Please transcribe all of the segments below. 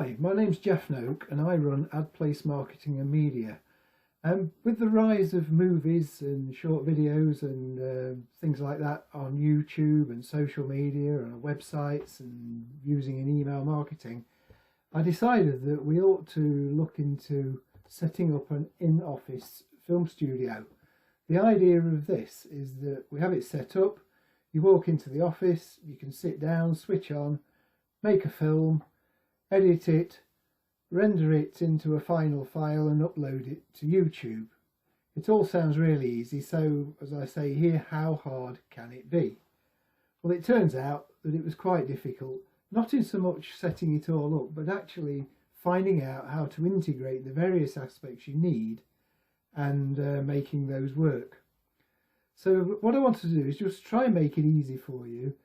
Hi, my name's Jeff Noak and I run Ad Place Marketing and Media. With the rise of movies and short videos and things like that on YouTube and social media and websites and using in email marketing, I decided that we ought to look into setting up an in-office film studio. The idea of this is that we have it set up, you walk into the office, you can sit down, switch on, make a film, edit it, render it into a final file and upload it to YouTube. It all sounds really easy, so as I say here, how hard can it be? Well, it turns out that it was quite difficult, not in so much setting it all up, but actually finding out how to integrate the various aspects you need and making those work. So what I want to do is just try and make it easy for you.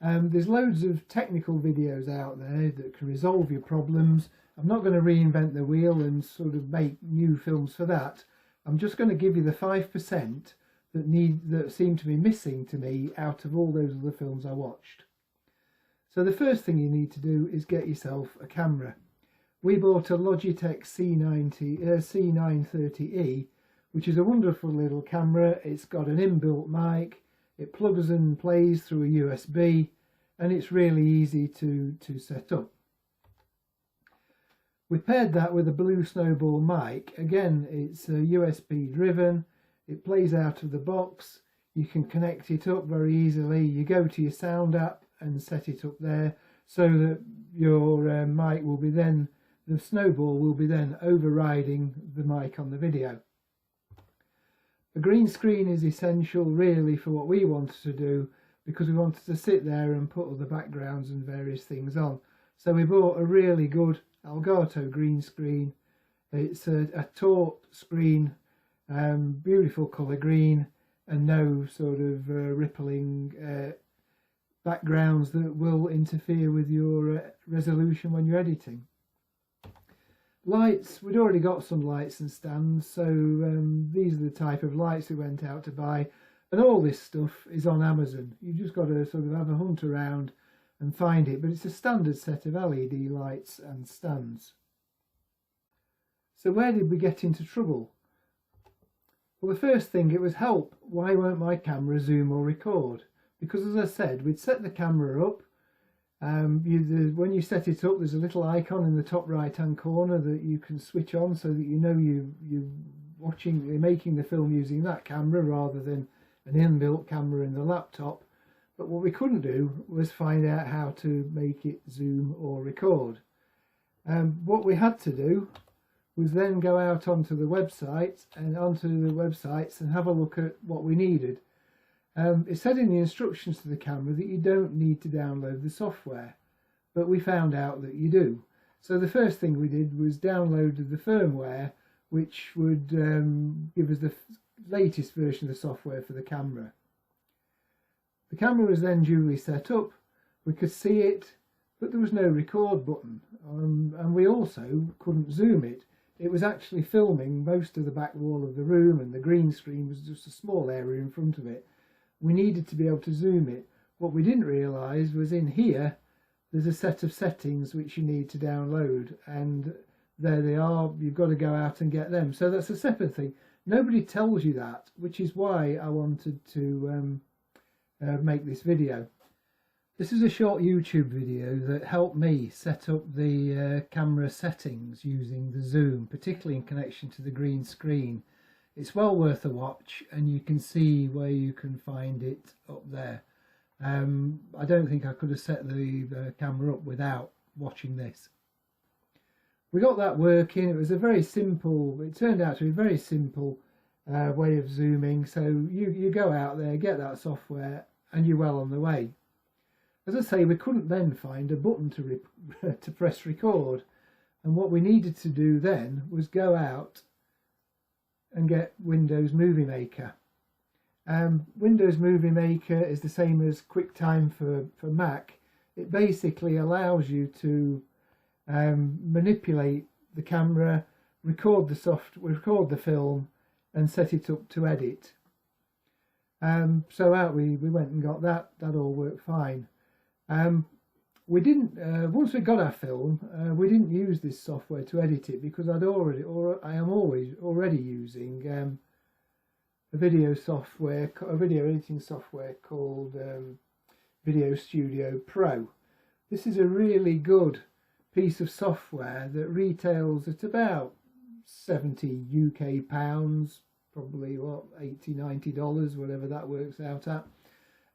There's loads of technical videos out there that can resolve your problems. I'm not going to reinvent the wheel and sort of make new films for that. I'm just going to give you the 5% that seem to be missing to me out of all those other films I watched. So the first thing you need to do is get yourself a camera. We bought a Logitech C930E, which is a wonderful little camera. It's got an inbuilt mic. It plugs and plays through a USB, and it's really easy to set up. We paired that with a Blue Snowball mic. Again, it's USB driven. It plays out of the box. You can connect it up very easily. You go to your sound app and set it up there so that your mic will be then, the Snowball will be then overriding the mic on the video. A green screen is essential really for what we wanted to do, because we wanted to sit there and put other backgrounds and various things on. So we bought a really good Elgato green screen. It's a taut screen, beautiful colour green, and no sort of rippling backgrounds that will interfere with your resolution when you're editing. Lights, we'd already got some lights and stands, so these are the type of lights we went out to buy, and all this stuff is on Amazon. You've just got to sort of have a hunt around and find it, but it's a standard set of LED lights and stands. So where did we get into trouble? Well, the first thing, it was help. Why won't my camera zoom or record? Because as I said, we'd set the camera up. When you set it up, there's a little icon in the top right hand corner that you can switch on so that you know you're making the film using that camera rather than an inbuilt camera in the laptop. But what we couldn't do was find out how to make it zoom or record. What we had to do was then go out onto the websites and have a look at what we needed. It said in the instructions to the camera that you don't need to download the software, but we found out that you do. So the first thing we did was download the firmware, which would give us the latest version of the software for the camera. The camera was then duly set up. We could see it, but there was no record button, and we also couldn't zoom it. It was actually filming most of the back wall of the room, and the green screen was just a small area in front of it. We needed to be able to zoom it. What we didn't realise was in here there's a set of settings which you need to download, and there they are. You've got to go out and get them. So that's a separate thing. Nobody tells you that, which is why I wanted to make this video. This is a short YouTube video that helped me set up the camera settings using the zoom, particularly in connection to the green screen. It's well worth a watch, and you can see where you can find it up there. I don't think I could have set the camera up without watching this. We got that working. It was a very simple, it turned out to be a very simple way of zooming. So you go out there, get that software, and you're well on the way. As I say, we couldn't then find a button to press record, and what we needed to do then was go out and get Windows Movie Maker. Windows Movie Maker is the same as QuickTime for Mac. It basically allows you to manipulate the camera, record the film, and set it up to edit. So out we went and got that. That all worked fine. We didn't, once we got our film, we didn't use this software to edit it because I am already using a video editing software called Video Studio Pro. This is a really good piece of software that retails at about 70 UK pounds, probably what, $80–90, whatever that works out at.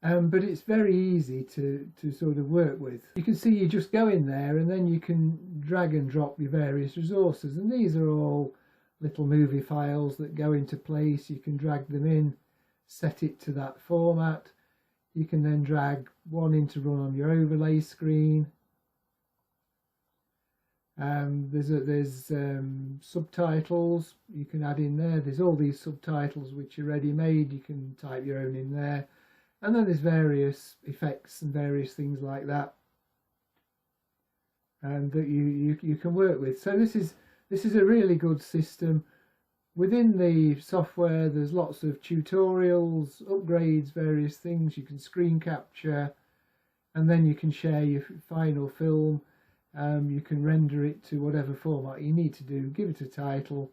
But it's very easy to sort of work with. You can see you just go in there and then you can drag and drop your various resources, and these are all little movie files that go into place. You can drag them in, set it to that format. You can then drag one in to run on your overlay screen. There's subtitles you can add in there. There's all these subtitles which are ready made. You can type your own in there. And then there's various effects and various things like that, and that you can work with. So this is a really good system. Within the software there's lots of tutorials, upgrades, various things. You can screen capture, and then you can share your final film. You can render it to whatever format you need to do, give it a title,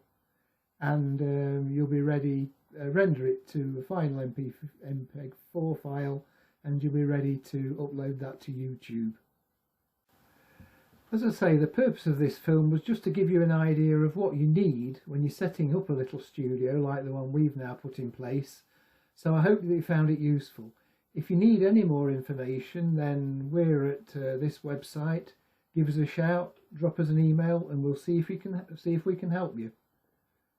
and you'll be ready. Render it to a final MPEG-4 file, and you'll be ready to upload that to YouTube. As I say, the purpose of this film was just to give you an idea of what you need when you're setting up a little studio like the one we've now put in place. So I hope that you found it useful. If you need any more information, then we're at this website. Give us a shout, drop us an email, and we'll see if we can help you.